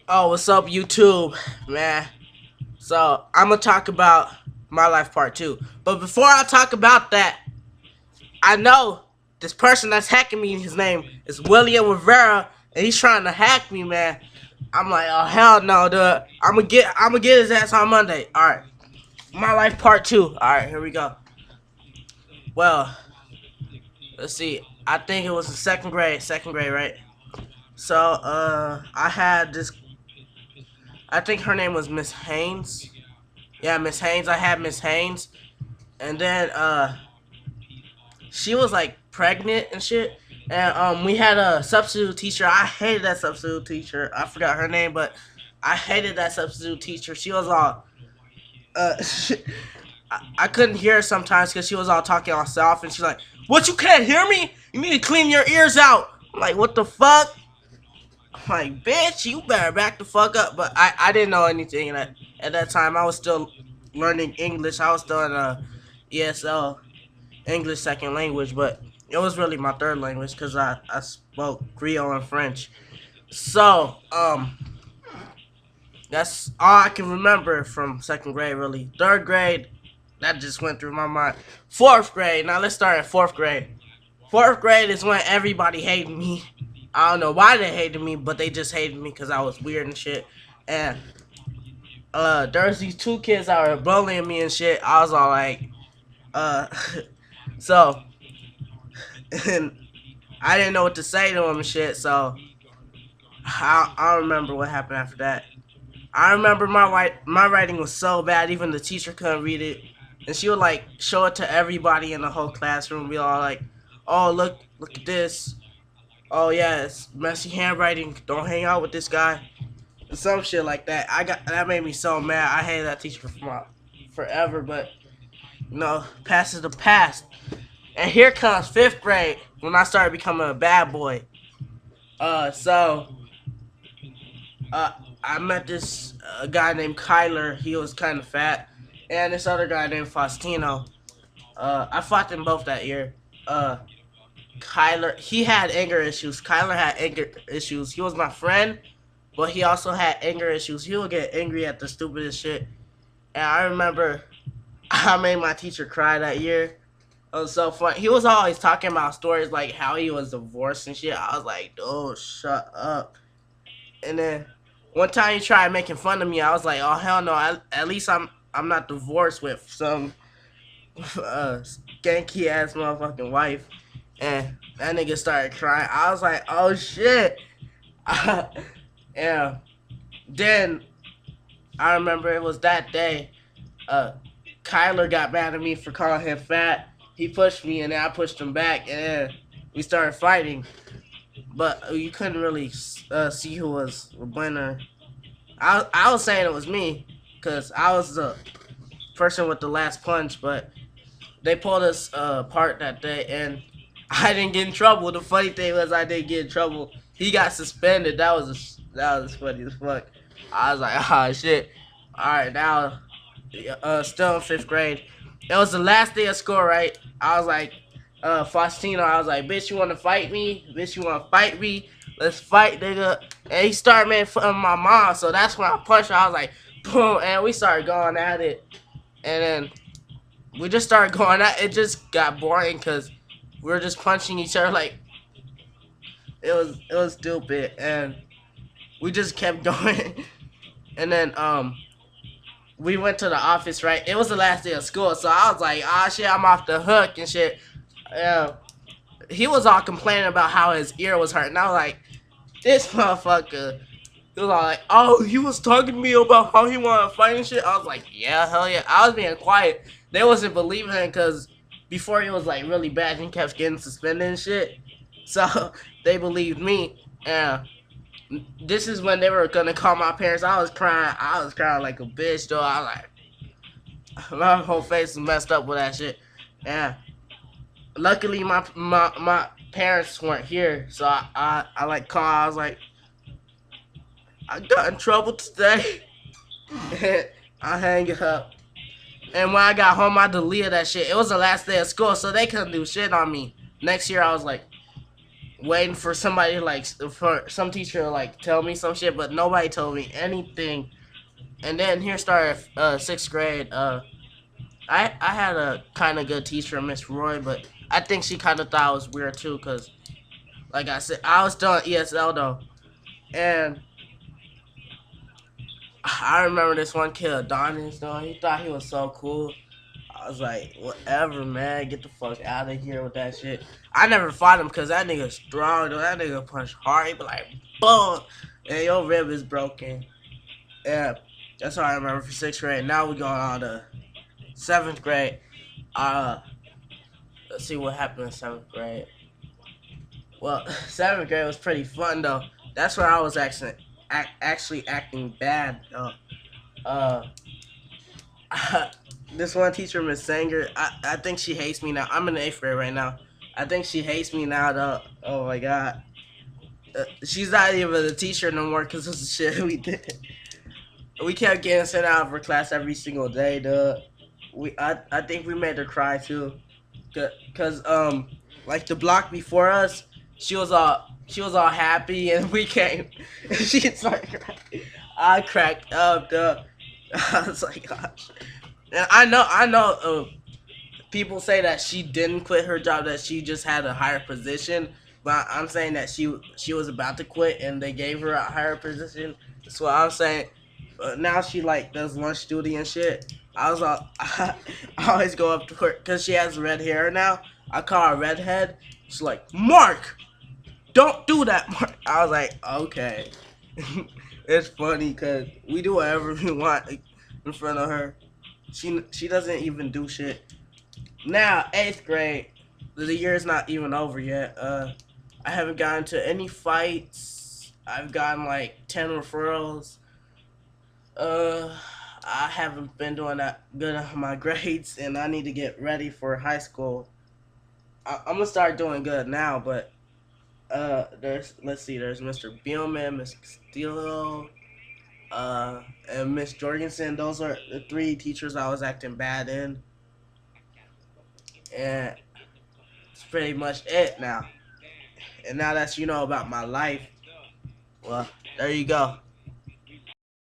Oh, what's up, YouTube, man? So I'm gonna talk about my life part two. But before I talk about that, I know this person that's hacking me. His name is William Rivera, and he's trying to hack me, man. I'm like, oh hell no, dude. I'm gonna get his ass on Monday. All right, my life part two. All right, here we go. Well, let's see. I think it was the second grade. Second grade, right? So, I had this. I think her name was Miss Haynes. Yeah, Miss Haynes. I had Miss Haynes, and then she was like pregnant and shit. And we had a substitute teacher. I hated that substitute teacher. I forgot her name, but I hated that substitute teacher. She was all I couldn't hear her sometimes because she was all talking all soft, and she's like, "What, you can't hear me? You need to clean your ears out." I'm like, "What the fuck?" I'm like, "Bitch, you better back the fuck up." But I didn't know anything at that time. I was still learning English. I was still in ESL, English second language, but it was really my third language because I spoke Creole and French. So, that's all I can remember from second grade, really. Third grade, that just went through my mind. Fourth grade, now let's start at fourth grade. Fourth grade is when everybody hated me. I don't know why they hated me, but they just hated me because I was weird and shit. And there was these two kids that were bullying me and shit. I was all like, uh, so, and I didn't know what to say to them and shit. So I don't remember what happened after that. I remember my writing was so bad, even the teacher couldn't read it, and she would like show it to everybody in the whole classroom. Be all like, "Oh, look at this. Oh yeah, it's messy handwriting. Don't hang out with this guy." And some shit like that. That made me so mad. I hated that teacher forever, but past is the past. And here comes fifth grade when I started becoming a bad boy. So uh, I met this guy named Kyler. He was kind of fat, and this other guy named Faustino. I fought them both that year. Uh, Kyler, he had anger issues. Kyler had anger issues. He was my friend, but he also had anger issues. He would get angry at the stupidest shit. And I remember I made my teacher cry that year. It was so fun. He was always talking about stories like how he was divorced and shit. I was like, "Oh, shut up." And then one time he tried making fun of me. I was like, "Oh hell no! At least I'm not divorced with some skanky ass motherfucking wife." And that nigga started crying. I was like, "Oh shit!" Yeah. Then I remember it was that day. Uh, Kyler got mad at me for calling him fat. He pushed me, and then I pushed him back, and we started fighting. But you couldn't really see who was the winner. I was saying it was me because I was the person with the last punch, but they pulled us apart that day, and I didn't get in trouble. The funny thing was I didn't get in trouble. He got suspended. That was funny as fuck. I was like, oh shit. All right, now still in fifth grade. It was the last day of school, right? I was like, Faustino, I was like, "Bitch, you want to fight me? Bitch, you want to fight me? Let's fight, nigga." And he started making fun of my mom, so that's when I punched her. I was like, boom, and we started going at it. And then we just started going at it. It just got boring because we were just punching each other like it was stupid, and we just kept going. And then we went to the office, right? It was the last day of school, so I was like, "Ah, shit, I'm off the hook and shit." Yeah, he was all complaining about how his ear was hurting. I was like, "This motherfucker." He was all like, "Oh, he was talking to me about how he wanted to fight and shit." I was like, "Yeah, hell yeah." I was being quiet. They wasn't believing him because before he was like really bad and he kept getting suspended and shit. So they believed me. And this is when they were gonna call my parents. I was crying. I was crying like a bitch, though. I was like, my whole face was messed up with that shit. Yeah. Luckily, my parents weren't here, so I like called. I was like, "I got in trouble today." I hang it up. And when I got home, I deleted that shit. It was the last day of school, so they couldn't do shit on me. Next year, I was like, waiting for somebody like for some teacher to like tell me some shit, but nobody told me anything. And then here started sixth grade. I had a kind of good teacher, Miss Roy, but I think she kind of thought I was weird too, cause like I said, I was still in ESL though, and I remember this one kid, Adonis, though. He thought he was so cool. I was like, whatever, man. Get the fuck out of here with that shit. I never fought him because that nigga strong, though. That nigga punch hard. He be like, boom. And your rib is broken. Yeah, that's all I remember for sixth grade. Now we going on to seventh grade. Uh, let's see what happened in seventh grade. Well, seventh grade was pretty fun, though. That's where I was actually acting bad, though. Uh, this one teacher, Miss Sanger, I think she hates me now. I'm in the eighth grade right now. I think she hates me now, though. Oh my god. She's not even the teacher no more because of the shit we did. We kept getting sent out of her class every single day, duh. I think we made her cry too, cause like the block before us, she was all happy and we came. She's like, I cracked up, duh. I was like, gosh. And I know. People say that she didn't quit her job, that she just had a higher position. But I'm saying that she was about to quit and they gave her a higher position. That's what I'm saying. But now she like does lunch duty and shit. I always go up to her because she has red hair now. I call her redhead. She's like, Mark, don't do that, Mark. I was like, okay. It's funny because we do whatever we want in front of her. She doesn't even do shit. Now, eighth grade, the year's not even over yet. I haven't gotten to any fights. I've gotten like 10 referrals. I haven't been doing that good on my grades, and I need to get ready for high school. I'm gonna start doing good now, but let's see, there's Mr. Bielman, Miss Castillo, and Miss Jorgensen. Those are the three teachers I was acting bad in. And it's pretty much it now. And now that you know about my life, well, there you go.